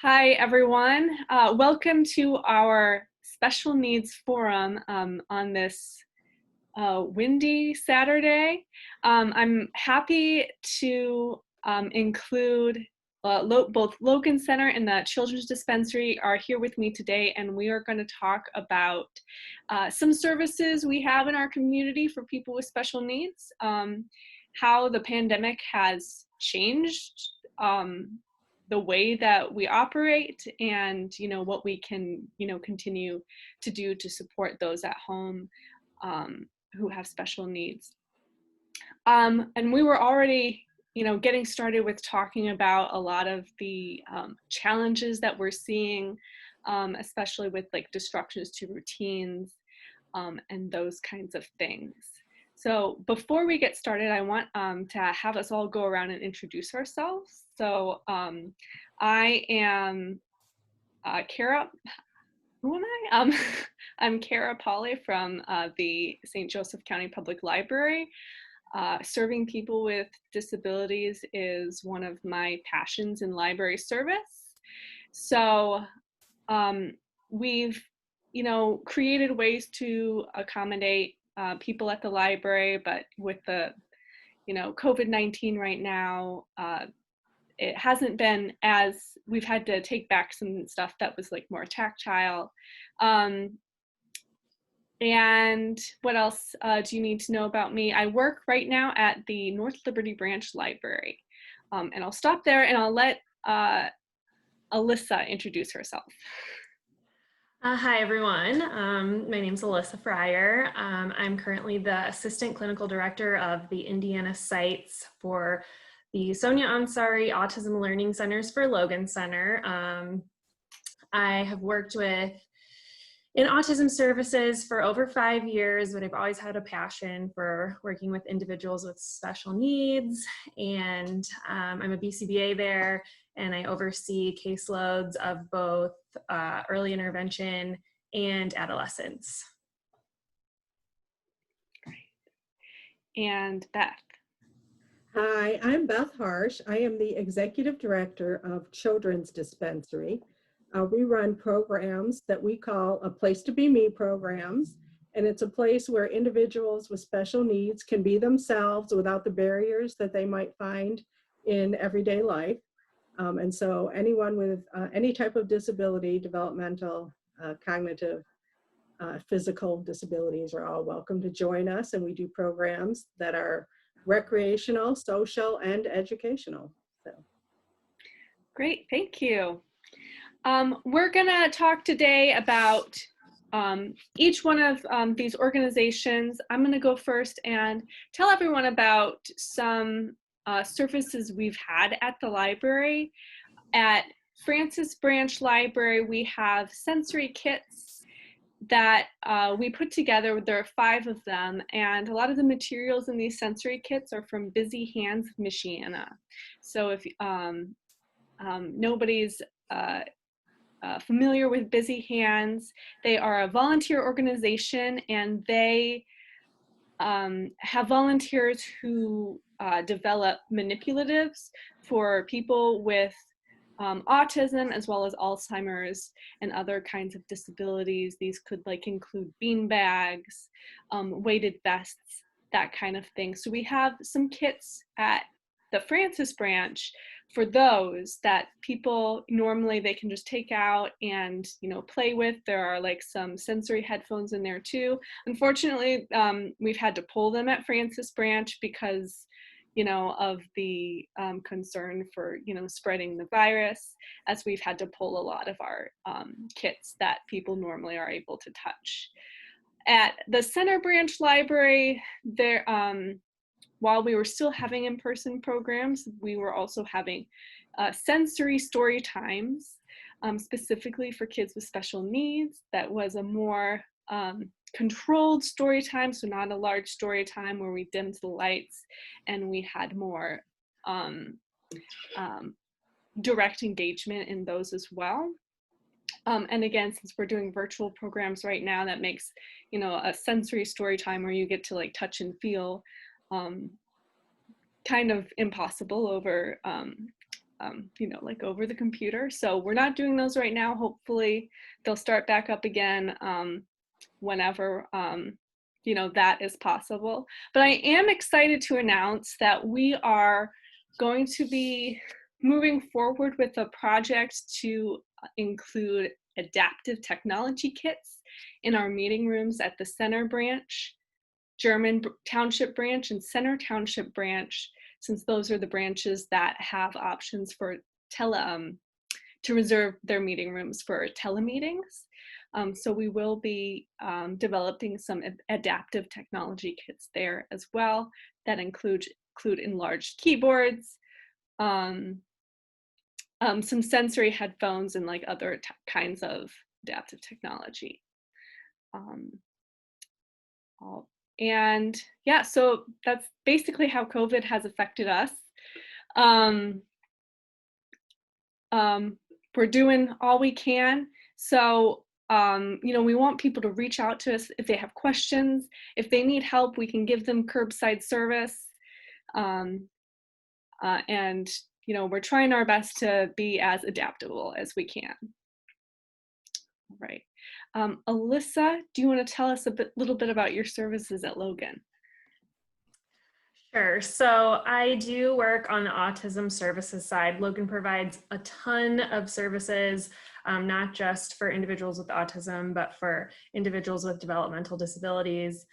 Hi, everyone. Welcome to our special needs forum on this windy Saturday. I'm happy to include both Logan Center and the Children's Dispensary are here with me today, and we are going to talk about some services we have in our community for people with special needs, how the pandemic has changed the way that we operate, and what we can continue to do to support those at home who have special needs. And we were already getting started with talking about a lot of the challenges that we're seeing, especially with like disruptions to routines and those kinds of things. So before we get started, I want to have us all go around and introduce ourselves. So I am Kara. Who am I? I'm Kara Polly from the St. Joseph County Public Library. Serving people with disabilities is one of my passions in library service. So we've created ways to accommodate people at the library, but with the COVID-19 right now, it hasn't been as, we've had to take back some stuff that was like more tactile. And what else do you need to know about me? I work right now at the North Liberty Branch Library. And I'll stop there and I'll let Alyssa introduce herself. Hi, everyone. My name is Alyssa Fryer. I'm currently the Assistant Clinical Director of the Indiana sites for the Sonia Ansari Autism Learning Centers for Logan Center. I have worked in autism services for over 5 years, but I've always had a passion for working with individuals with special needs. And I'm a BCBA there, and I oversee caseloads of both early intervention and adolescence. Great. And Beth. Hi, I'm Beth Harsh. I am the Executive Director of Children's Dispensary. We run programs that we call a Place to Be Me programs, and it's a place where individuals with special needs can be themselves without the barriers that they might find in everyday life. And so anyone with any type of disability, developmental, cognitive, physical disabilities are all welcome to join us, and we do programs that are recreational, social, and educational. So. Great, thank you. We're gonna talk today about each one of these organizations. I'm gonna go first and tell everyone about some services we've had at the library. At Francis Branch Library, we have sensory kits that we put together. There are 5 of them, and a lot of the materials in these sensory kits are from Busy Hands of Michiana. So if nobody's familiar with Busy Hands, they are a volunteer organization, and they have volunteers who develop manipulatives for people with autism, as well as Alzheimer's and other kinds of disabilities. These could include bean bags, weighted vests, that kind of thing. So we have some kits at the Francis Branch for those that people normally they can just take out and play with. There are some sensory headphones in there too. Unfortunately, we've had to pull them at Francis Branch because of the concern for spreading the virus, as we've had to pull a lot of our kits that people normally are able to touch. At the Center Branch Library, there while we were still having in-person programs, we were also having sensory story times, specifically for kids with special needs. That was a more controlled story time, so not a large story time where we dimmed the lights, and we had more direct engagement in those as well. And again, since we're doing virtual programs right now, that makes a sensory story time where you get to touch and feel kind of impossible over like over the computer. So we're not doing those right now. Hopefully they'll start back up again whenever, that is possible. But I am excited to announce that we are going to be moving forward with a project to include adaptive technology kits in our meeting rooms at the Center Branch, German Township Branch, and Center Township Branch, since those are the branches that have options for to reserve their meeting rooms for telemeetings. So we will be developing some adaptive technology kits there as well that include enlarged keyboards, some sensory headphones, and like other kinds of adaptive technology. And yeah, so that's basically how COVID has affected us. We're doing all we can. So, we want people to reach out to us if they have questions. If they need help, we can give them curbside service. And, we're trying our best to be as adaptable as we can. All right. Alyssa, do you want to tell us a little bit about your services at Logan? Sure. So I do work on the autism services side. Logan provides a ton of services, not just for individuals with autism, but for individuals with developmental disabilities.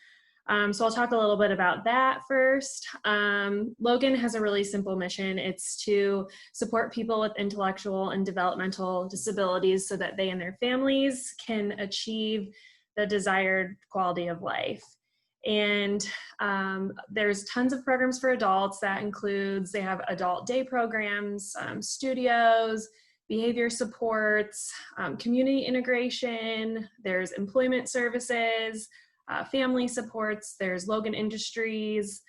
So I'll talk a little bit about that first. Logan has a really simple mission. It's to support people with intellectual and developmental disabilities so that they and their families can achieve the desired quality of life. And there's tons of programs for adults. That includes, they have adult day programs, studios, behavior supports, community integration, there's employment services, family supports, there's Logan Industries,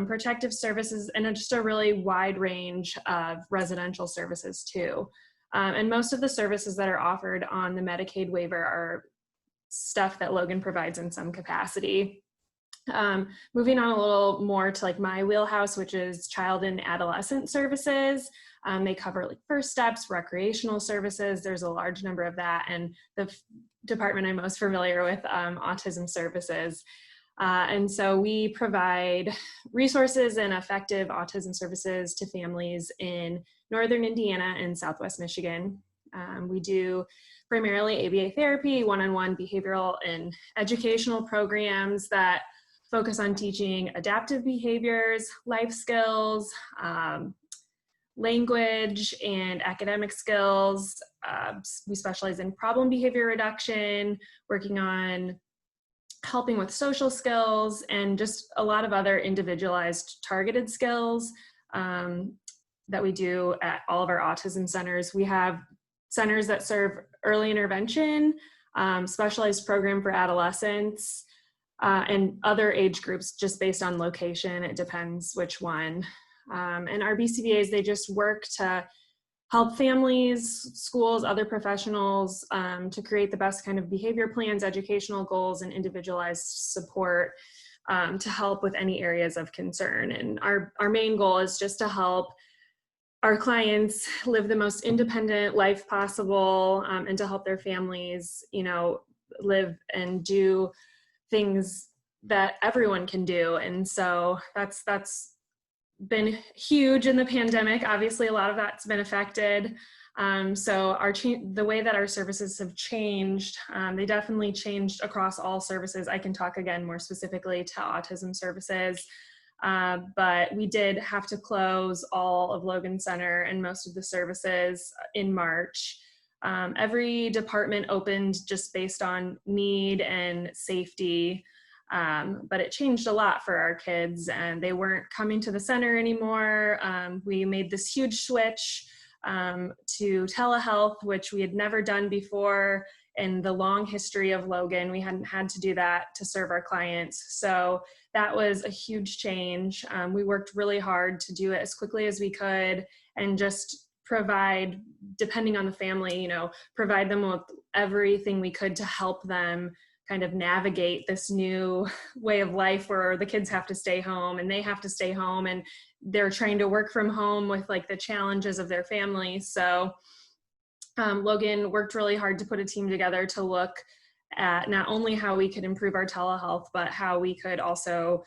protective services, and just a really wide range of residential services too. And most of the services that are offered on the Medicaid waiver are stuff that Logan provides in some capacity. Moving on a little more to like my wheelhouse, which is child and adolescent services. They cover like first steps, recreational services. There's a large number of that. And the department I'm most familiar with, autism services. And so we provide resources and effective autism services to families in Northern Indiana and Southwest Michigan. We do primarily ABA therapy, one-on-one behavioral and educational programs that focus on teaching adaptive behaviors, life skills, language and academic skills. We specialize in problem behavior reduction, working on helping with social skills, and just a lot of other individualized targeted skills that we do at all of our autism centers. We have centers that serve early intervention, specialized program for adolescents, and other age groups just based on location. It depends which one. And our BCBAs, they just work to help families, schools, other professionals to create the best kind of behavior plans, educational goals, and individualized support to help with any areas of concern. And our main goal is just to help our clients live the most independent life possible, and to help their families, live and do things that everyone can do. And so that's been huge in the pandemic. Obviously, a lot of that's been affected. So the way that our services have changed, they definitely changed across all services. I can talk again more specifically to autism services, but we did have to close all of Logan Center and most of the services in March. Every department opened just based on need and safety, but it changed a lot for our kids, and they weren't coming to the center anymore. We made this huge switch to telehealth, which we had never done before in the long history of Logan. We hadn't had to do that to serve our clients. So that was a huge change. We worked really hard to do it as quickly as we could and just provide, depending on the family, provide them with everything we could to help them kind of navigate this new way of life where the kids have to stay home and they have to stay home and they're trying to work from home with like the challenges of their family. So Logan worked really hard to put a team together to look at not only how we could improve our telehealth, but how we could also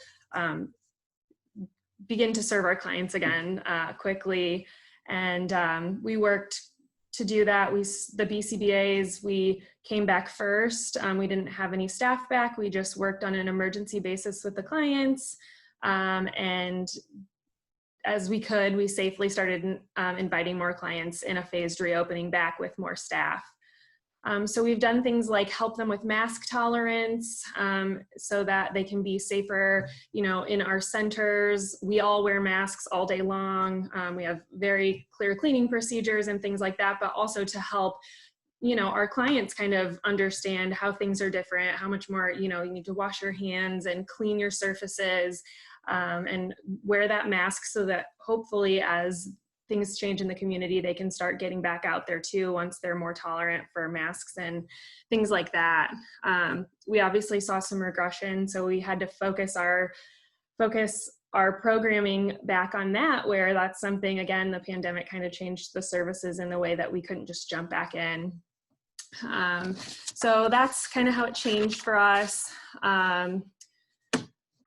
begin to serve our clients again quickly. And we worked to do that. The BCBAs, we came back first. We didn't have any staff back. We just worked on an emergency basis with the clients. And as we could, we safely started inviting more clients in a phased reopening back with more staff. So we've done things like help them with mask tolerance so that they can be safer, you know, in our centers. We all wear masks all day long. We have very clear cleaning procedures and things like that, but also to help, you know, our clients kind of understand how things are different, how much more, you know, you need to wash your hands and clean your surfaces and wear that mask so that hopefully as things change in the community, they can start getting back out there too once they're more tolerant for masks and things like that. We obviously saw some regression, so we had to focus our programming back on that, where that's something, again, the pandemic kind of changed the services in a way that we couldn't just jump back in. So that's kind of how it changed for us.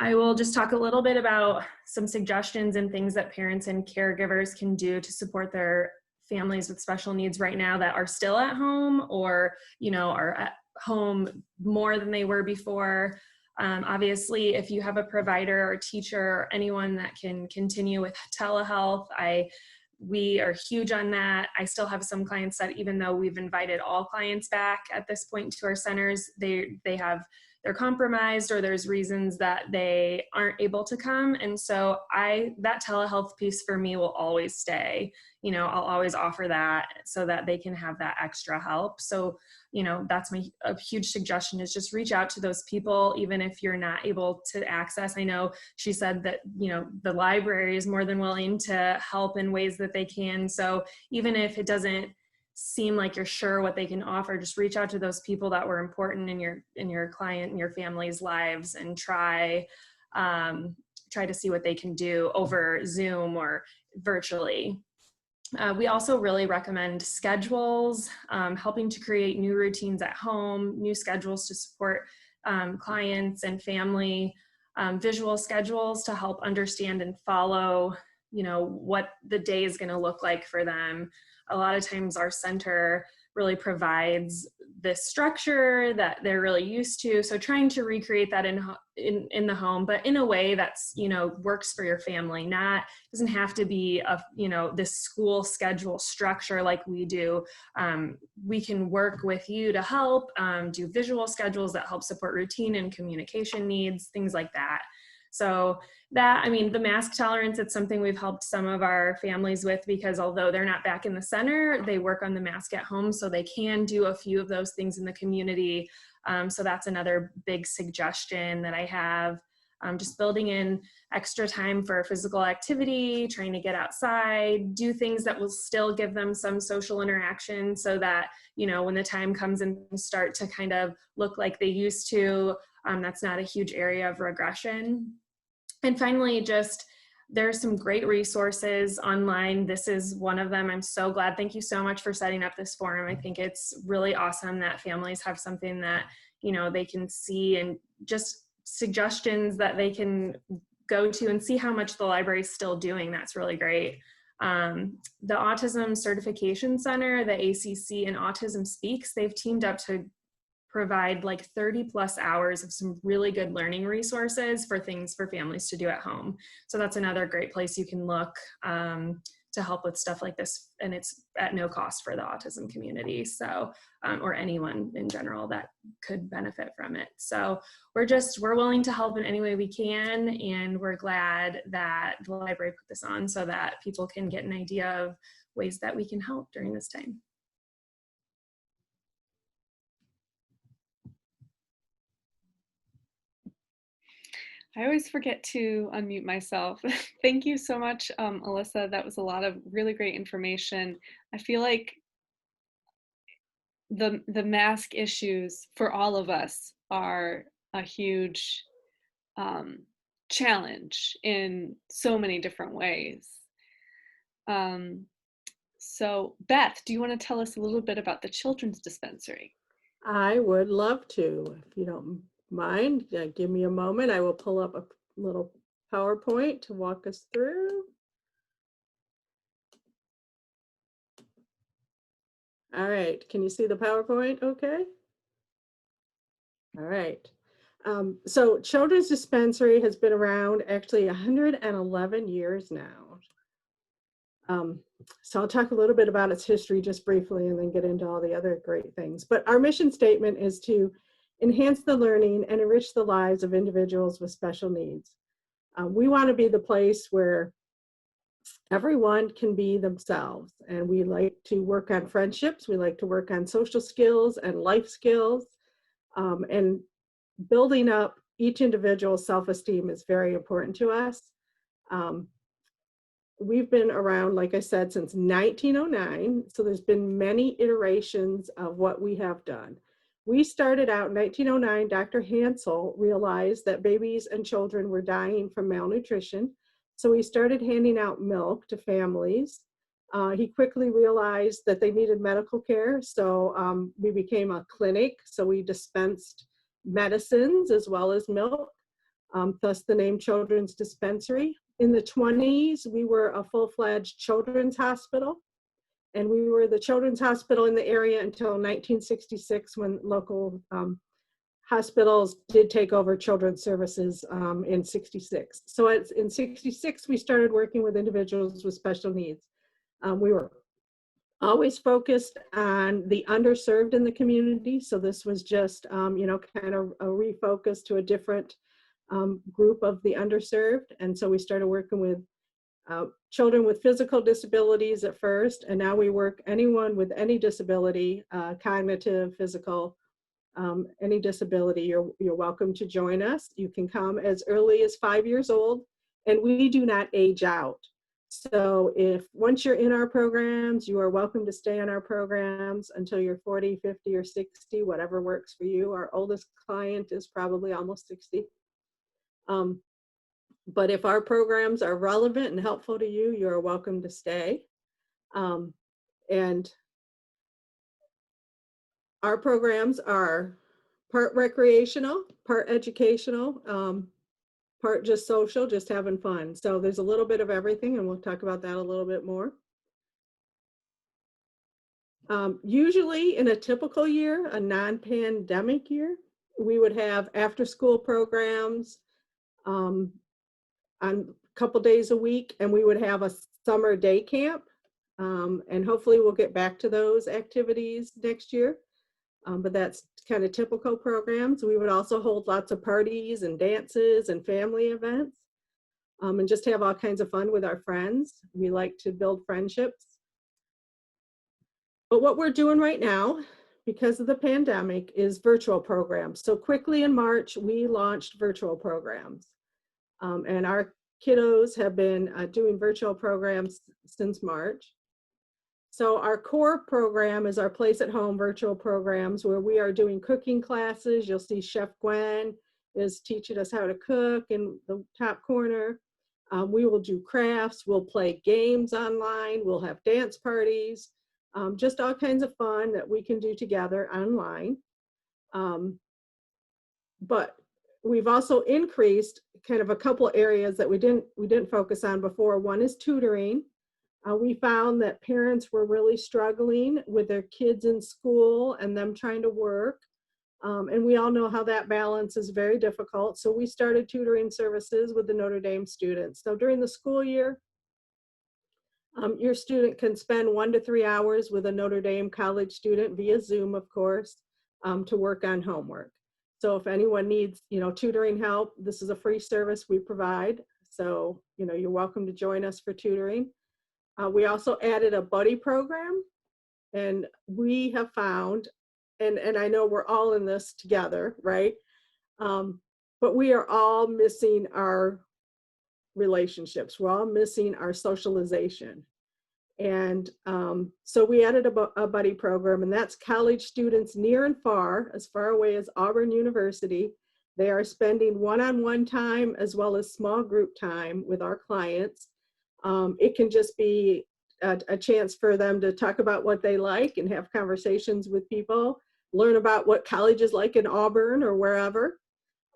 I will just talk a little bit about some suggestions and things that parents and caregivers can do to support their families with special needs right now that are still at home or, you know, are at home more than they were before. Obviously, if you have a provider or teacher or anyone that can continue with telehealth, we are huge on that. I still have some clients that even though we've invited all clients back at this point to our centers, they're compromised or there's reasons that they aren't able to come. And so that telehealth piece for me will always stay. You know, I'll always offer that so that they can have that extra help. So, you know, that's a huge suggestion is just reach out to those people, even if you're not able to access. I know she said that, you know, the library is more than willing to help in ways that they can. So even if it doesn't seem like you're sure what they can offer, just reach out to those people that were important in your client and your family's lives and try to see what they can do over Zoom or virtually. We also really recommend schedules, helping to create new routines at home, new schedules to support clients and family, visual schedules to help understand and follow, you know, what the day is going to look like for them. A lot of times our center really provides this structure that they're really used to. So trying to recreate that in the home, but in a way that's, you know, works for your family. Doesn't have to be this school schedule structure like we do. We can work with you to help do visual schedules that help support routine and communication needs, things like that. So the mask tolerance, it's something we've helped some of our families with because although they're not back in the center, they work on the mask at home so they can do a few of those things in the community. So that's another big suggestion that I have. Just building in extra time for physical activity, trying to get outside, do things that will still give them some social interaction so that, you know, when the time comes and start to kind of look like they used to, that's not a huge area of regression. And finally, there's some great resources online. This is one of them. I'm so glad. Thank you so much for setting up this forum. I think it's really awesome that families have something that, you know, they can see and just suggestions that they can go to and see how much the library is still doing. That's really great. The Autism Certification Center, the ACC and Autism Speaks, they've teamed up to provide like 30 plus hours of some really good learning resources for things for families to do at home. So that's another great place you can look to help with stuff like this. And it's at no cost for the autism community. So, or anyone in general that could benefit from it. So we're willing to help in any way we can. And we're glad that the library put this on so that people can get an idea of ways that we can help during this time. I always forget to unmute myself. Thank you so much, Alyssa. That was a lot of really great information. I feel like the mask issues for all of us are a huge challenge in so many different ways. So Beth, do you want to tell us a little bit about the children's dispensary? I would love to. If you don't mind, give me a moment. I will pull up a little PowerPoint to walk us through. All right, can you see the PowerPoint okay? All right. So Children's Dispensary has been around actually 111 years now. So I'll talk a little bit about its history just briefly and then get into all the other great things. But our mission statement is to enhance the learning and enrich the lives of individuals with special needs. We want to be the place where everyone can be themselves, and we like to work on friendships, we like to work on social skills and life skills, and building up each individual's self-esteem is very important to us. We've been around, like I said, since 1909, so there's been many iterations of what we have done. We started out in 1909, Dr. Hansel realized that babies and children were dying from malnutrition, so he started handing out milk to families. He quickly realized that they needed medical care, so we became a clinic, so we dispensed medicines as well as milk, thus the name Children's Dispensary. In the 20s, we were a full-fledged children's hospital, and we were the children's hospital in the area until 1966 when local hospitals did take over children's services in 66. So in 66, we started working with individuals with special needs. We were always focused on the underserved in the community. So this was just, kind of a refocus to a different group of the underserved. And so we started working with children with physical disabilities at first, and now we work anyone with any disability, cognitive, physical, any disability. You're welcome to join us. You can come as early as 5 years old, and we do not age out. So if once you're in our programs, you are welcome to stay in our programs until you're 40, 50, or 60, whatever works for you. Our oldest client is probably almost 60. But if our programs are relevant and helpful to you, you're welcome to stay. And our programs are part recreational, part educational, part just social, just having fun. So there's a little bit of everything, and we'll talk about that a little bit more. Usually in a typical year, a non-pandemic year, we would have after-school programs on a couple days a week, and we would have a summer day camp. And hopefully we'll get back to those activities next year. But that's kind of typical programs. We would also hold lots of parties and dances and family events, and just have all kinds of fun with our friends. We like to build friendships. But what we're doing right now, because of the pandemic, is virtual programs. So quickly in March, we launched virtual programs. And our kiddos have been doing virtual programs since March. So our core program is our Place at Home virtual programs, where we are doing cooking classes. You'll see Chef Gwen is teaching us how to cook in the top corner. We will do crafts, we'll play games online, we'll have dance parties, just all kinds of fun that we can do together online. But we've also increased kind of a couple areas that we didn't focus on before. One is tutoring. We found that parents were really struggling with their kids in school and them trying to work. And we all know how that balance is very difficult. So we started tutoring services with the Notre Dame students. So during the school year, your student can spend 1 to 3 hours with a Notre Dame college student via Zoom, of course, to work on homework. So if anyone needs, tutoring help, this is a free service we provide. So, you're welcome to join us for tutoring. We also added a buddy program, and we have found, and I know we're all in this together, right? But we are all missing our relationships. We're all missing our socialization. And so we added a buddy program, and that's college students near and as far away as Auburn University. They are spending one-on-one time as well as small group time with our clients. It can just be a chance for them to talk about what they like and have conversations with people, learn about what college is like in Auburn or wherever,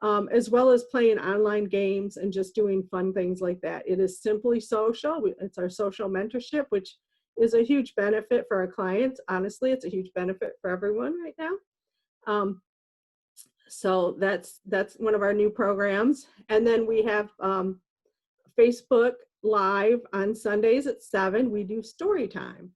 as well as playing online games and just doing fun things like that. It is simply social. It's our social mentorship, which is a huge benefit for our clients. Honestly, it's a huge benefit for everyone right now. So that's one of our new programs. And then we have Facebook Live on Sundays at 7. We do story time.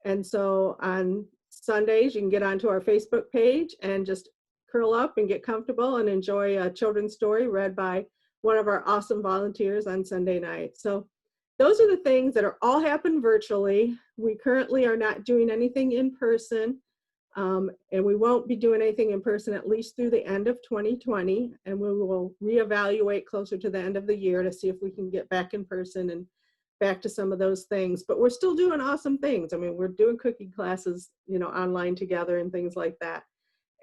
And so on Sundays, you can get onto our Facebook page and just curl up and get comfortable and enjoy a children's story read by one of our awesome volunteers on Sunday night. So those are the things that are all happen virtually. We currently are not doing anything in person. And we won't be doing anything in person at least through the end of 2020. And we will reevaluate closer to the end of the year to see if we can get back in person and back to some of those things. But we're still doing awesome things. I mean, we're doing cooking classes, online together and things like that.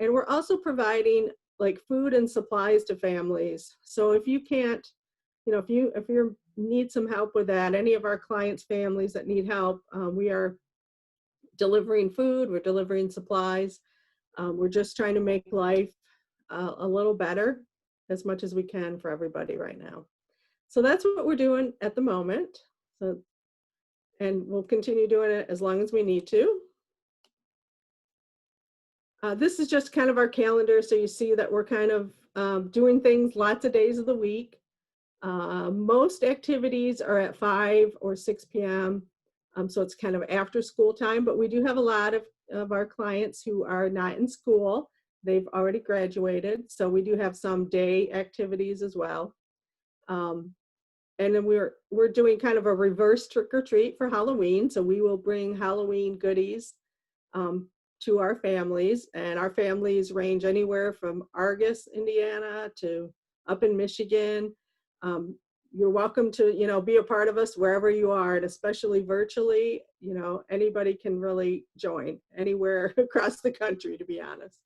And we're also providing like food and supplies to families. So if you can't, if you need some help with that, any of our clients' families that need help, we are delivering food, we're delivering supplies. We're just trying to make life a little better as much as we can for everybody right now. So that's what we're doing at the moment. So, and we'll continue doing it as long as we need to. This is just kind of our calendar. So you see that we're kind of doing things lots of days of the week. Most activities are at 5 or 6 p.m. So it's kind of after school time, but we do have a lot of our clients who are not in school. They've already graduated. So we do have some day activities as well. And then we're doing kind of a reverse trick or treat for Halloween. So we will bring Halloween goodies to our families, and our families range anywhere from Argus, Indiana to up in Michigan. You're welcome to, be a part of us wherever you are, and especially virtually, anybody can really join anywhere across the country, to be honest.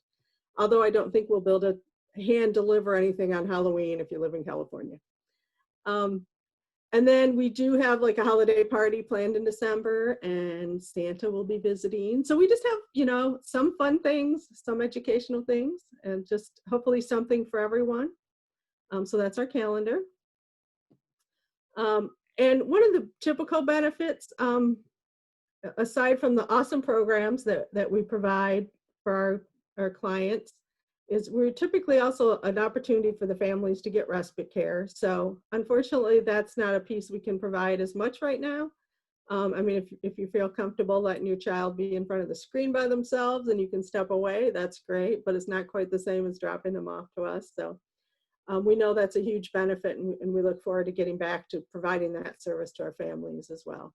Although I don't think we'll build a hand deliver anything on Halloween if you live in California. And then we do have like a holiday party planned in December, and Santa will be visiting. So we just have, some fun things, some educational things, and just hopefully something for everyone. So that's our calendar. And one of the typical benefits, aside from the awesome programs that we provide for our clients, is we're typically also an opportunity for the families to get respite care. So unfortunately, that's not a piece we can provide as much right now. I mean, if you feel comfortable letting your child be in front of the screen by themselves and you can step away, that's great, but it's not quite the same as dropping them off to us. So we know that's a huge benefit, and we look forward to getting back to providing that service to our families as well.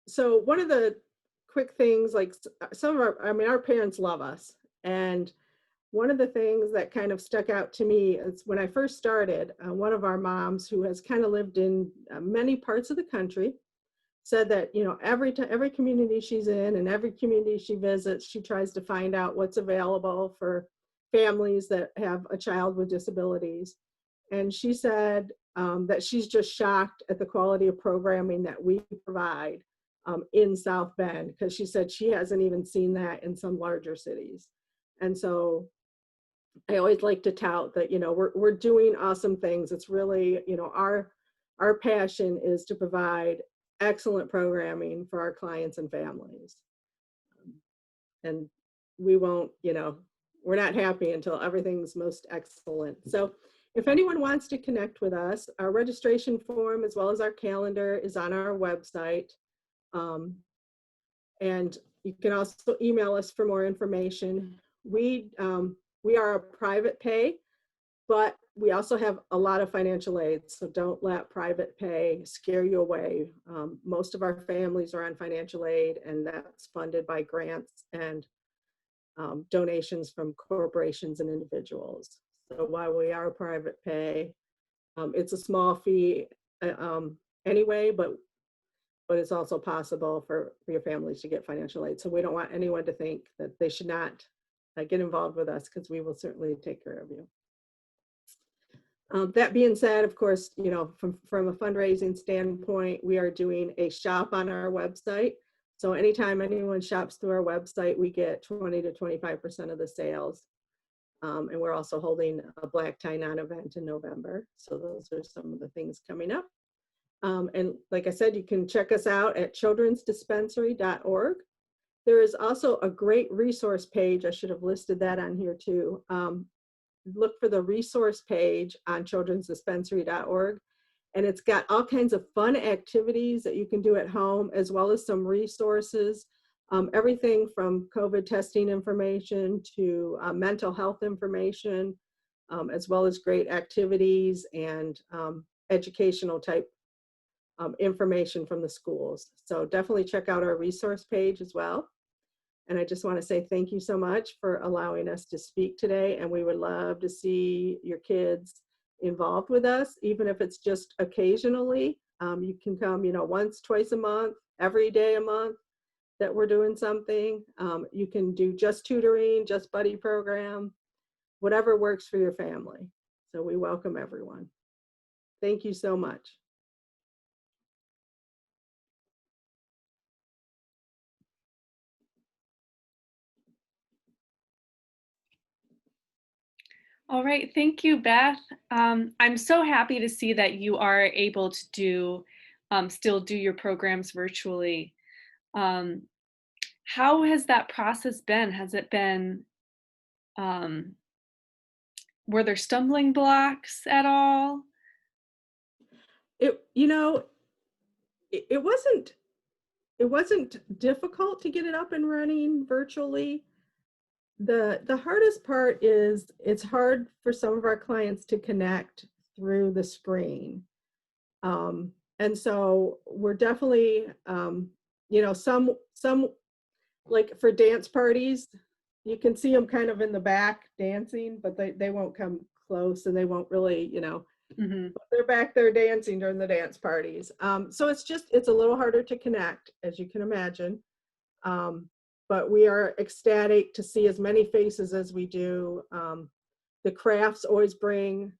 So one of the quick things, like some of our parents love us. And one of the things that kind of stuck out to me is when I first started, one of our moms who has kind of lived in many parts of the country said that, every community she's in and every community she visits, she tries to find out what's available for families that have a child with disabilities. And she said that she's just shocked at the quality of programming that we provide in South Bend, because she said she hasn't even seen that in some larger cities. And so I always like to tout that, we're doing awesome things. It's really, our passion is to provide excellent programming for our clients and families. And we won't, we're not happy until everything's most excellent. So if anyone wants to connect with us, our registration form as well as our calendar is on our website. And you can also email us for more information. We are a private pay, but we also have a lot of financial aid. So don't let private pay scare you away. Most of our families are on financial aid, and that's funded by grants and donations from corporations and individuals. So while we are private pay, it's a small fee anyway, but it's also possible for your families to get financial aid. So we don't want anyone to think that they should not get involved with us, because we will certainly take care of you. That being said, of course, you know, from a fundraising standpoint, we are doing a shop on our website. So anytime anyone shops through our website, we get 20 to 25% of the sales. And we're also holding a Black Tie Non event in November. So those are some of the things coming up. And like I said, you can check us out at childrensdispensary.org. There is also a great resource page. I should have listed that on here too. Look for the resource page on childrensdispensary.org. And it's got all kinds of fun activities that you can do at home, as well as some resources, everything from COVID testing information to mental health information, as well as great activities and educational type information from the schools. So definitely check out our resource page as well. And I just want to say thank you so much for allowing us to speak today. And we would love to see your kids involved with us, even if it's just occasionally. You can come, you know, once, twice a month, every day a month that we're doing something. You can do just tutoring, just buddy program, whatever works for your family. So we welcome everyone. Thank you so much. All right, thank you, Beth. I'm so happy to see that you are able to do, still do your programs virtually. How has that process been? Has it been, were there stumbling blocks at all? It wasn't difficult to get it up and running virtually. The hardest part is it's hard for some of our clients to connect through the screen. And so we're definitely, you know, some like for dance parties, you can see them kind of in the back dancing, but they won't come close, and they won't really, you know, they're back there dancing during the dance parties. So it's a little harder to connect, as you can imagine. But we are ecstatic to see as many faces as we do. The crafts always bring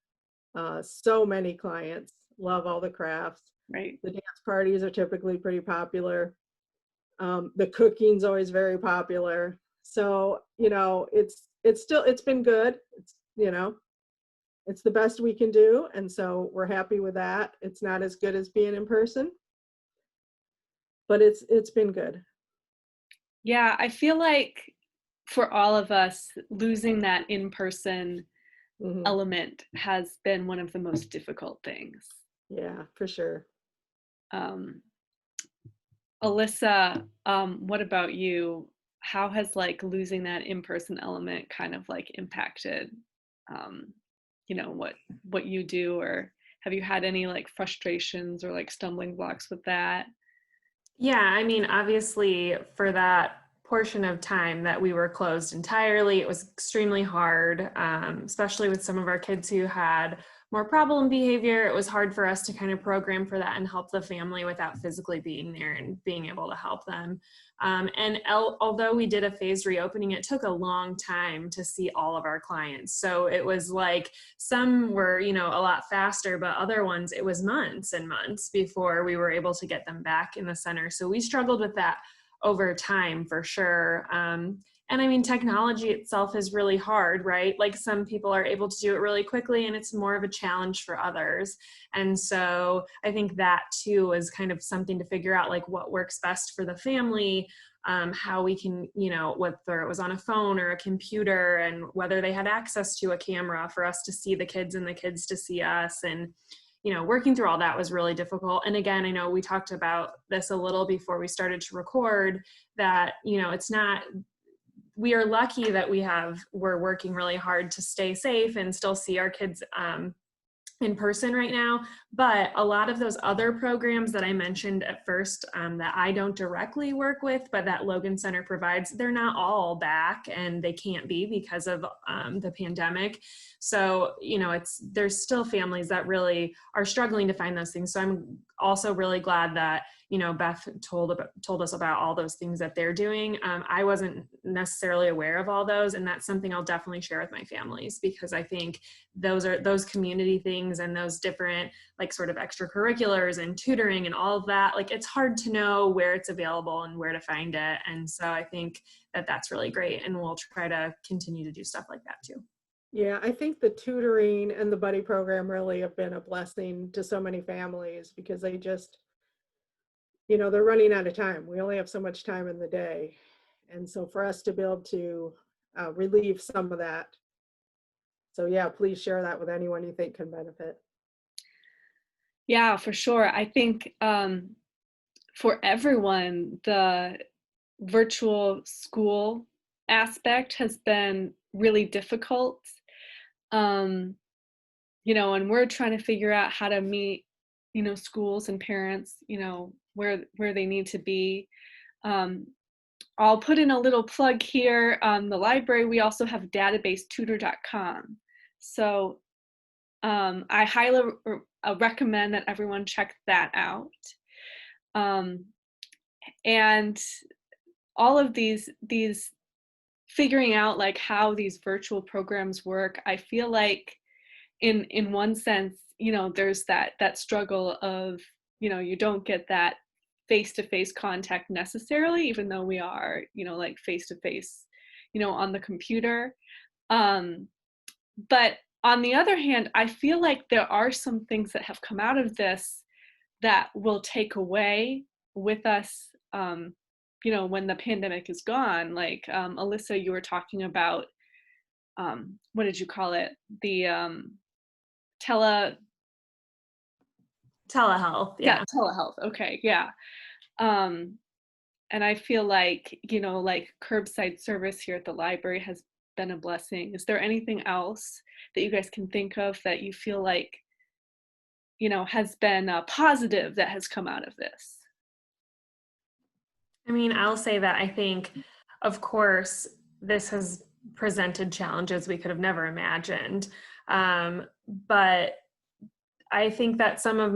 so many clients, love all the crafts. Right. The dance parties are typically pretty popular. The cooking's always very popular. So, you know, it's been good. It's, you know, it's the best we can do. And so we're happy with that. It's not as good as being in person, but it's been good. Yeah, I feel like for all of us, losing that in-person element has been one of the most difficult things. Yeah, for sure. Alyssa, what about you? How has like losing that in-person element kind of like impacted, you know, what you do, or have you had any like frustrations or like stumbling blocks with that? Yeah, I mean, obviously for that portion of time that we were closed entirely, it was extremely hard, especially with some of our kids who had more problem behavior. It was hard for us to kind of program for that and help the family without physically being there and being able to help them. Although we did a phased reopening, it took a long time to see all of our clients. So it was like some were, you know, a lot faster, but other ones, it was months and months before we were able to get them back in the center. So we struggled with that over time for sure. And I mean, technology itself is really hard, right? Like some people are able to do it really quickly and it's more of a challenge for others. And so I think that too is kind of something to figure out, like what works best for the family, how we can, you know, whether it was on a phone or a computer, and whether they had access to a camera for us to see the kids and the kids to see us. And you know, working through all that was really difficult. And again, I know we talked about this a little before we started to record, that, you know, it's not, we are lucky that we're working really hard to stay safe and still see our kids in person right now. But a lot of those other programs that I mentioned at first that I don't directly work with, but that Logan Center provides, they're not all back, and they can't be because of the pandemic. So, there's still families that really are struggling to find those things. So I'm also really glad that, Beth told us about all those things that they're doing. I wasn't necessarily aware of all those, and that's something I'll definitely share with my families, because I think those community things and those different like sort of extracurriculars and tutoring and all of that, like it's hard to know where it's available and where to find it. And so I think that that's really great, and we'll try to continue to do stuff like that too. Yeah, I think the tutoring and the buddy program really have been a blessing to so many families, because they just, they're running out of time. We only have so much time in the day. And so for us to be able to relieve some of that. So yeah, please share that with anyone you think can benefit. Yeah, for sure. I think for everyone, the virtual school aspect has been really difficult. And we're trying to figure out how to meet, schools and parents, where they need to be. I'll put in a little plug here. The library, we also have databasetutor.com. So I highly recommend that everyone check that out. And all of these figuring out like how these virtual programs work, I feel like in one sense, there's that struggle of, you don't get that face-to-face contact necessarily, even though we are, like face-to-face, on the computer. But on the other hand, I feel like there are some things that have come out of this that will take away with us, when the pandemic is gone. Like Alyssa, you were talking about, what did you call it? The Telehealth. Yeah, telehealth. Okay, yeah. And I feel like, like curbside service here at the library has been a blessing. Is there anything else that you guys can think of that you feel like, has been positive that has come out of this? I mean, I'll say that I think, of course, this has presented challenges we could have never imagined. But I think that some of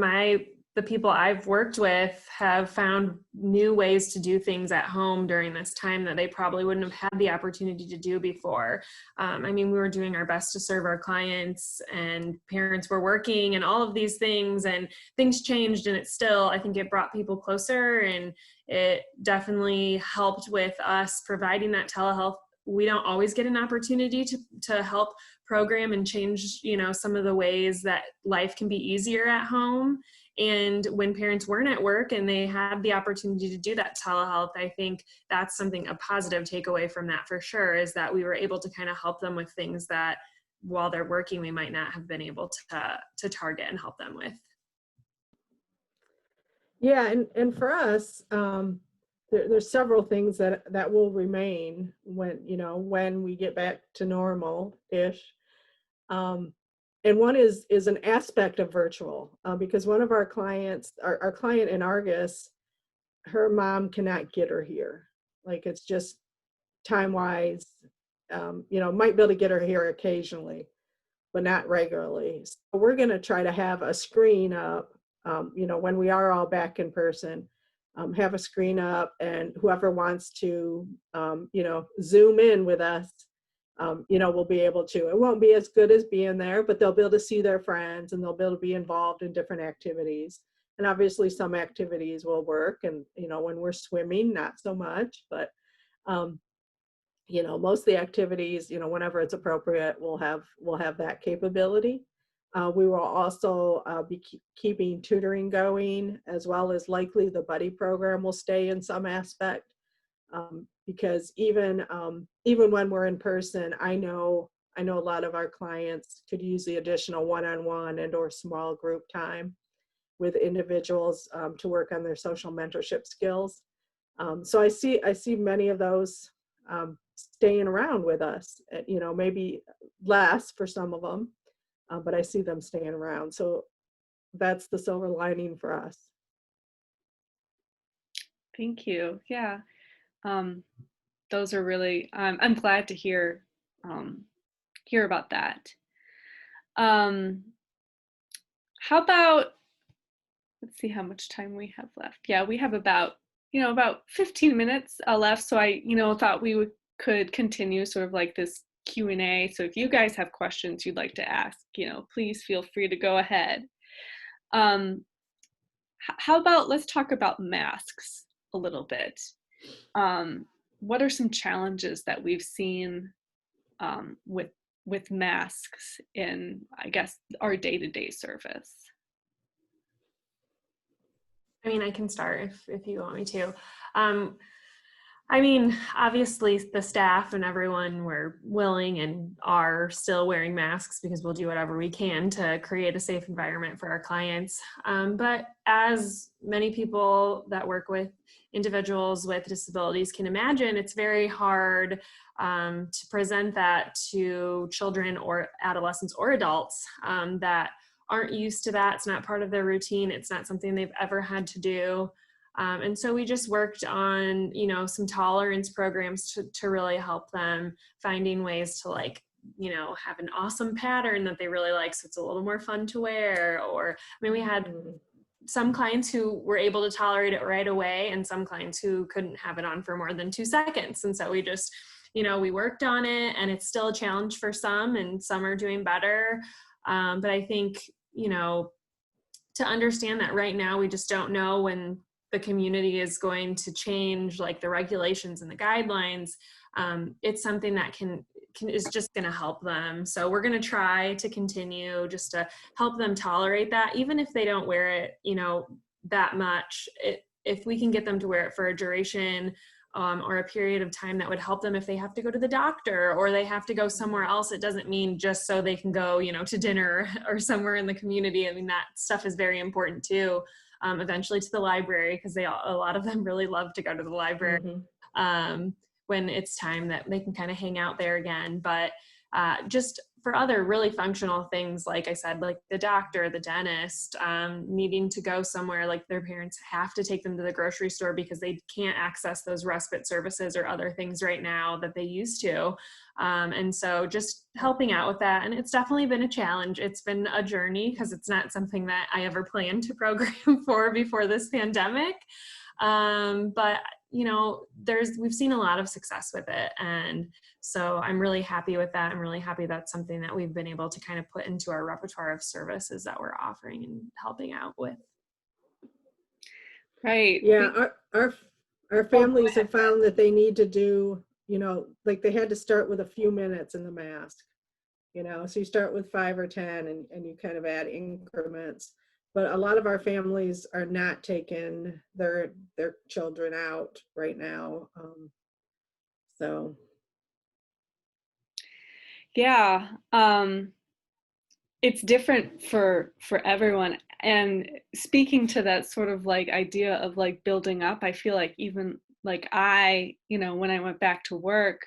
the people I've worked with have found new ways to do things at home during this time that they probably wouldn't have had the opportunity to do before. I mean, we were doing our best to serve our clients, and parents were working and all of these things, and things changed, and I think it brought people closer, and it definitely helped with us providing that telehealth. We don't always get an opportunity to help program and change, some of the ways that life can be easier at home. And when parents weren't at work and they had the opportunity to do that telehealth, I think that's a positive takeaway from that for sure, is that we were able to kind of help them with things that while they're working, we might not have been able to target and help them with. Yeah, and for us, there's several things that will remain when we get back to normal-ish. And one is an aspect of virtual, because one of our clients, our client in Argus, her mom cannot get her here. Like, it's just time-wise, might be able to get her here occasionally, but not regularly. So we're going to try to have a screen up, when we are all back in person, have a screen up, and whoever wants to, Zoom in with us, we'll be able to. It won't be as good as being there, but they'll be able to see their friends, and they'll be able to be involved in different activities. And obviously some activities will work, and, when we're swimming, not so much, but, most of the activities, whenever it's appropriate, we'll have that capability. We will also be keeping tutoring going, as well as likely the buddy program will stay in some aspect. Because even when we're in person, I know a lot of our clients could use the additional one-on-one and or small group time with individuals to work on their social mentorship skills. So I see many of those staying around with us, maybe less for some of them, but I see them staying around. So that's the silver lining for us. Thank you. Yeah. Those are really, I'm glad to hear about that. How about, let's see how much time we have left. Yeah, we have about 15 minutes left. So I, thought we could continue sort of like this Q&A. So if you guys have questions you'd like to ask, please feel free to go ahead. How about, let's talk about masks a little bit. What are some challenges that we've seen with masks in, I guess, our day-to-day service? I mean, I can start if you want me to. I mean, obviously the staff and everyone were willing and are still wearing masks because we'll do whatever we can to create a safe environment for our clients. But as many people that work with individuals with disabilities can imagine, it's very hard to present that to children or adolescents or adults that aren't used to that. It's not part of their routine. It's not something they've ever had to do. And so we just worked on, some tolerance programs to really help them finding ways to have an awesome pattern that they really like. So it's a little more fun to wear. Or, we had some clients who were able to tolerate it right away and some clients who couldn't have it on for more than 2 seconds. And so we just, we worked on it, and it's still a challenge for some and some are doing better. But I think, to understand that right now, we just don't know when the community is going to change, like the regulations and the guidelines. It's something that is just going to help them. So we're going to try to continue just to help them tolerate that, even if they don't wear it, that much. If we can get them to wear it for a duration or a period of time that would help them if they have to go to the doctor or they have to go somewhere else. It doesn't mean just so they can go, to dinner or somewhere in the community. I mean, that stuff is very important too. Eventually to the library, because a lot of them really love to go to the library when it's time that they can kind of hang out there again. But just for other really functional things, like I said, like the doctor, the dentist, needing to go somewhere, like their parents have to take them to the grocery store because they can't access those respite services or other things right now that they used to. And so just helping out with that. And it's definitely been a challenge. It's been a journey because it's not something that I ever planned to program for before this pandemic. But we've seen a lot of success with it. And so I'm really happy with that. I'm really happy that's something that we've been able to kind of put into our repertoire of services that we're offering and helping out with. Right. Yeah, our families have found that they need to do, like they had to start with a few minutes in the mask, so you start with 5 or 10 and you kind of add increments. But a lot of our families are not taking their children out right now. So. Yeah. It's different for everyone. And speaking to that sort of like idea of like building up, I feel like even like when I went back to work,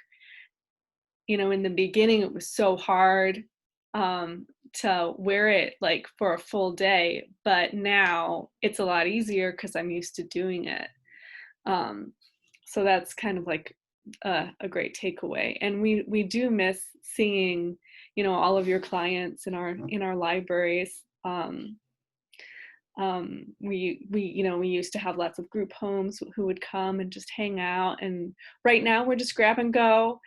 in the beginning it was so hard to wear it like for a full day, but now it's a lot easier because I'm used to doing it. So that's kind of like a great takeaway. And we do miss seeing, all of your clients in our libraries. We used to have lots of group homes who would come and just hang out. And right now we're just grab and go.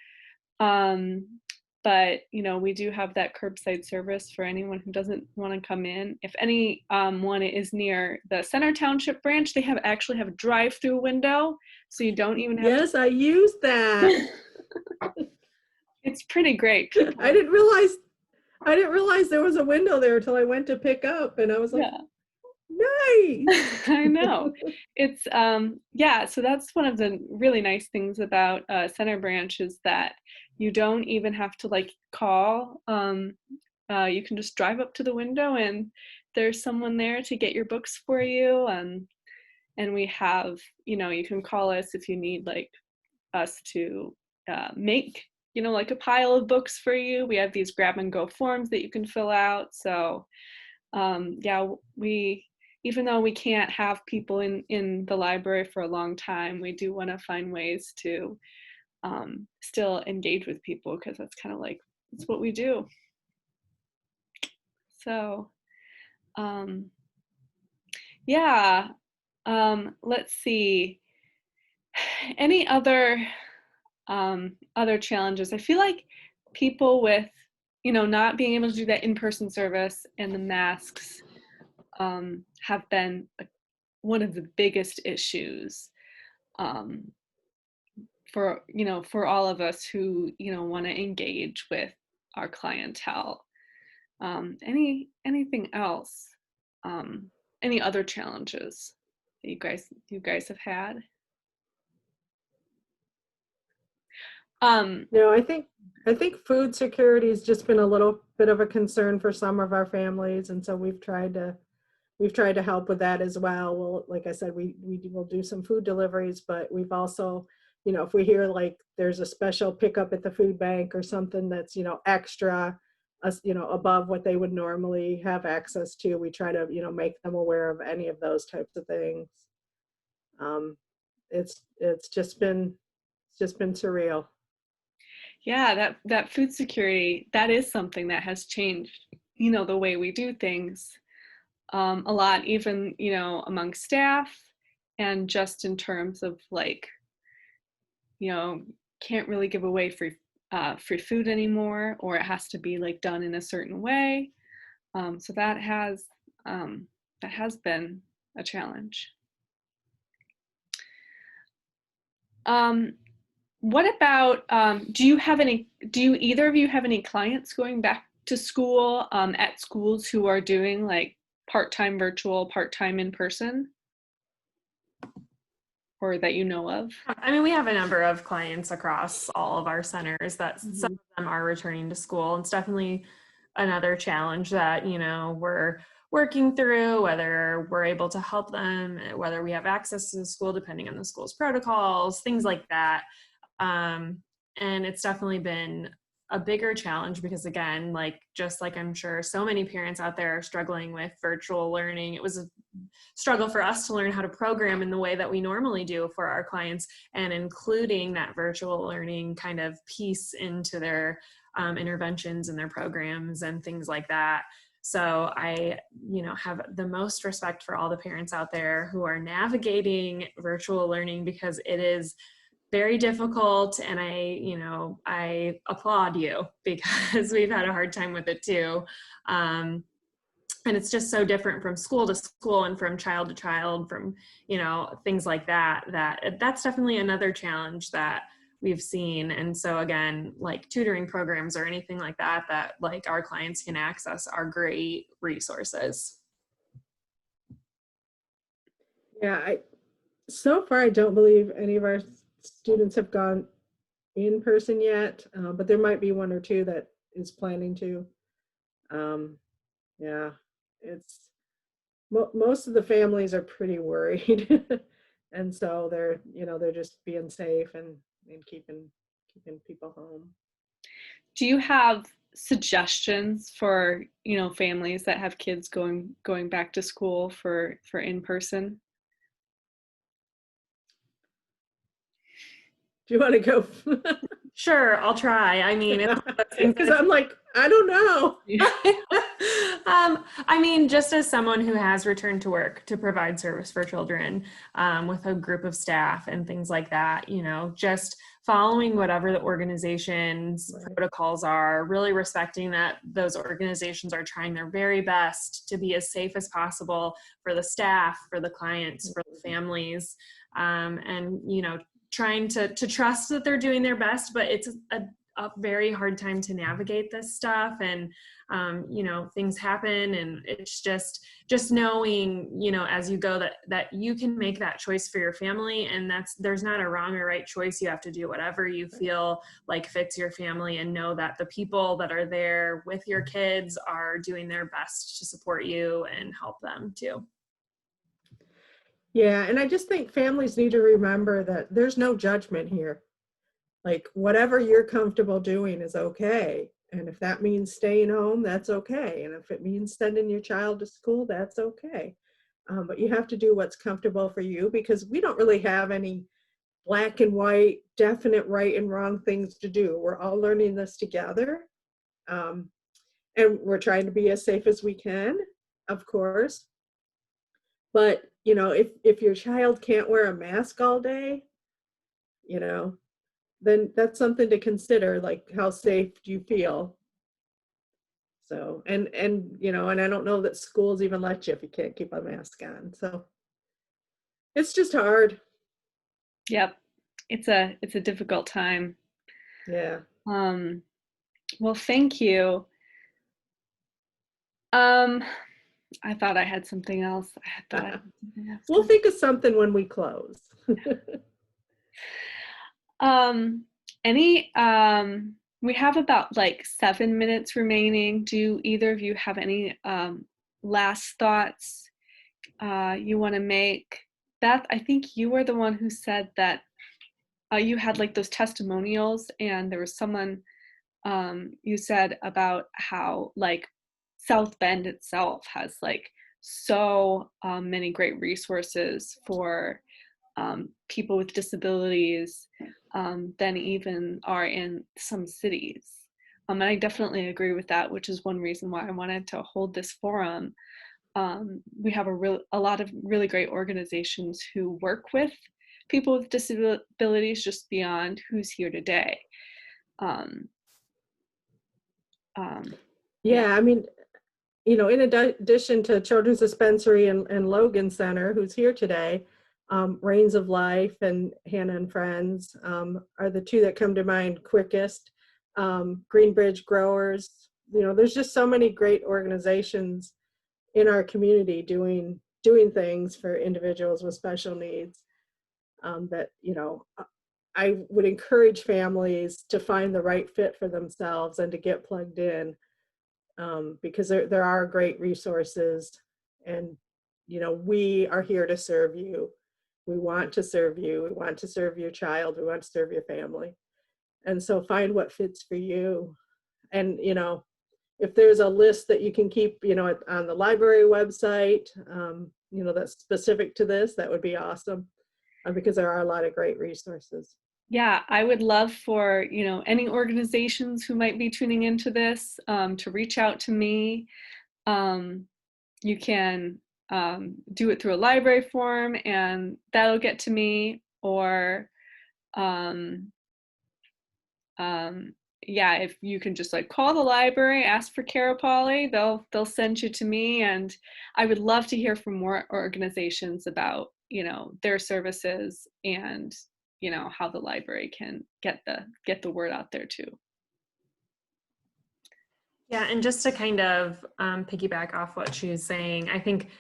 But we do have that curbside service for anyone who doesn't want to come in. If anyone is near the Center Township branch, they actually have a drive-through window, so you don't even have. Yes, I used that. It's pretty great. I didn't realize there was a window there until I went to pick up, and I was like, nice. I know. It's so that's one of the really nice things about Center Branch is that you don't even have to like call. You can just drive up to the window and there's someone there to get your books for you. And we have, you can call us if you need like us to make, like a pile of books for you. We have these grab and go forms that you can fill out. So even though we can't have people in the library for a long time, we do want to find ways to still engage with people because that's kind of like, it's what we do. So, yeah, let's see. Any other challenges? I feel like people with, not being able to do that in-person service and the masks have been one of the biggest issues um, for all of us who, want to engage with our clientele. Anything else? Any other challenges that you guys have had? No, I think food security has just been a little bit of a concern for some of our families, and so we've tried to help with that as well. Well, like I said, we will do some food deliveries, but we've also, if we hear like there's a special pickup at the food bank or something that's, extra, above what they would normally have access to, we try to, make them aware of any of those types of things. Um, it's just been surreal. Yeah, that food security, that is something that has changed, the way we do things a lot, even, among staff, and just in terms of like, you know, can't really give away free food anymore, or it has to be like done in a certain way. So that has been a challenge. What about, do you either of you have any clients going back to school at schools who are doing like part-time virtual, part-time in person, or that you know of? I mean, we have a number of clients across all of our centers that some of them are returning to school. And it's definitely another challenge that, we're working through, whether we're able to help them, whether we have access to the school, depending on the school's protocols, things like that. And it's definitely been a bigger challenge because, again, just like I'm sure so many parents out there are struggling with virtual learning, it was a struggle for us to learn how to program in the way that we normally do for our clients, and including that virtual learning kind of piece into their interventions and their programs and things like that. So I, have the most respect for all the parents out there who are navigating virtual learning, because it is very difficult, and I applaud you because we've had a hard time with it too. And it's just so different from school to school and from child to child, from things like that's definitely another challenge that we've seen. And so again, like tutoring programs or anything like that like our clients can access are great resources. Yeah, so far I don't believe any of our students have gone in person yet, but there might be one or two that is planning to. Yeah, it's most of the families are pretty worried, and so they're just being safe and keeping people home. Do you have suggestions for, families that have kids going back to school for in person? Do you want to go? Sure, I'll try. I mean, Because I'm like, I don't know. I mean, just as someone who has returned to work to provide service for children with a group of staff and things like that, just following whatever the organization's protocols are, really respecting that those organizations are trying their very best to be as safe as possible for the staff, for the clients, for the families, and, trying to trust that they're doing their best, but it's a very hard time to navigate this stuff, and things happen, and it's just knowing as you go that you can make that choice for your family, and there's not a wrong or right choice. You have to do whatever you feel like fits your family, and know that the people that are there with your kids are doing their best to support you and help them too. Yeah, and I just think families need to remember that there's no judgment here. Like, whatever you're comfortable doing is okay. And if that means staying home, that's okay. And if it means sending your child to school, that's okay. But you have to do what's comfortable for you, because we don't really have any black and white, definite right and wrong things to do. We're all learning this together. Um, And we're trying to be as safe as we can, of course. But, if your child can't wear a mask all day, you know, then that's something to consider, like how safe do you feel? So, and I don't know that schools even let you if you can't keep a mask on. So it's just hard. Yep. It's a difficult time. Yeah. Well, thank you. I thought I had something else. I thought I had something else. We'll think of something when we close. Any we have about like 7 minutes remaining. Do either of you have any last thoughts you want to make? Beth, I think you were the one who said that you had like those testimonials, and there was someone you said about how like South Bend itself has like so many great resources for people with disabilities than even are in some cities. And I definitely agree with that, which is one reason why I wanted to hold this forum. We have a lot of really great organizations who work with people with disabilities just beyond who's here today. Yeah, I mean, in addition to Children's Dispensary and Logan Center, who's here today, Reigns of Life and Hannah and Friends are the two that come to mind quickest. Greenbridge Growers, there's just so many great organizations in our community doing things for individuals with special needs that, I would encourage families to find the right fit for themselves and to get plugged in. Because there are great resources, and we are here to serve you. We want to serve you. We want to serve your child. We want to serve your family. And so find what fits for you. And if there's a list that you can keep on the library website that's specific to this, that would be awesome, because there are a lot of great resources. Yeah, I would love for, any organizations who might be tuning into this to reach out to me. You can do it through a library form and that'll get to me, or yeah, if you can just like call the library, ask for Cara Polly, they'll send you to me. And I would love to hear from more organizations about, their services and how the library can get the word out there too. Yeah, and just to kind of piggyback off what she was saying, I think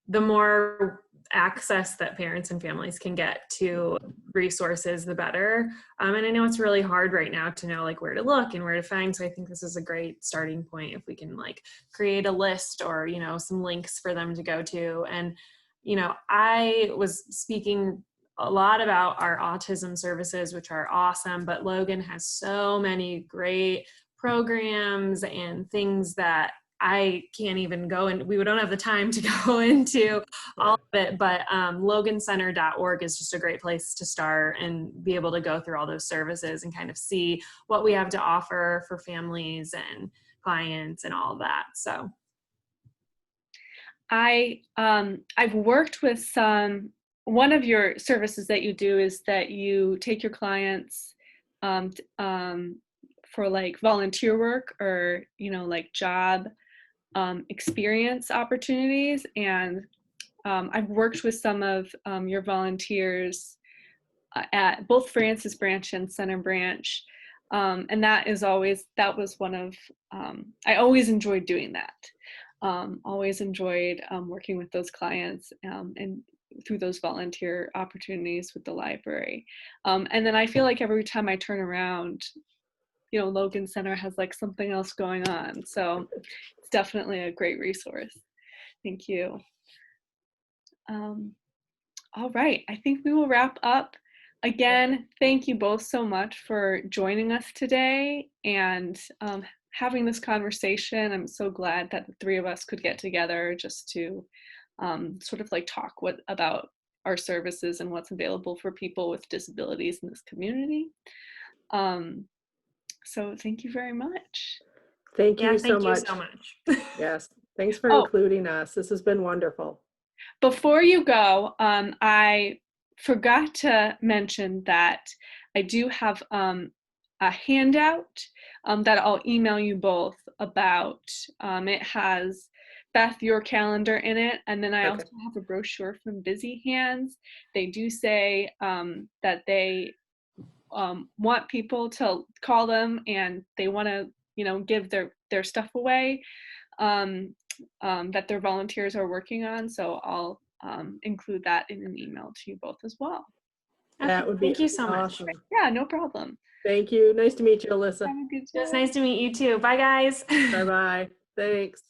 the more access that parents and families can get to resources, the better. And I know it's really hard right now to know like where to look and where to find. So I think this is a great starting point if we can like create a list or, some links for them to go to. And, I was speaking a lot about our autism services, which are awesome, but Logan has so many great programs and things that I can't even go, and we don't have the time to go into all of it, but logancenter.org is just a great place to start and be able to go through all those services and kind of see what we have to offer for families and clients and all of that. So I've worked with one of your services that you do is that you take your clients for like volunteer work or like job experience opportunities. And I've worked with some of your volunteers at both Francis Branch and Center Branch. And that was one of, I always enjoyed doing that. Always enjoyed working with those clients and through those volunteer opportunities with the library. And then I feel like every time I turn around, Logan Center has like something else going on. So it's definitely a great resource. Thank you. All right, I think we will wrap up. Again, thank you both so much for joining us today and having this conversation. I'm so glad that the three of us could get together just to sort of like talk about our services and what's available for people with disabilities in this community. So thank you very much. Thank you Yeah, so thank you much. so much. Yes, thanks for Oh. including us. This has been wonderful. Before you go, I forgot to mention that I do have a handout that I'll email you both about. It has, Beth, your calendar in it, and then I Okay. also have a brochure from Busy Hands. They do say that they want people to call them and they want to, give their stuff away. That their volunteers are working on. So I'll include that in an email to you both as well. That would be Thank you so much. awesome. Yeah, no problem. Thank you. Nice to meet you, Alyssa. Have a good It was day. nice to meet you too. Bye, guys. Bye-bye. Thanks.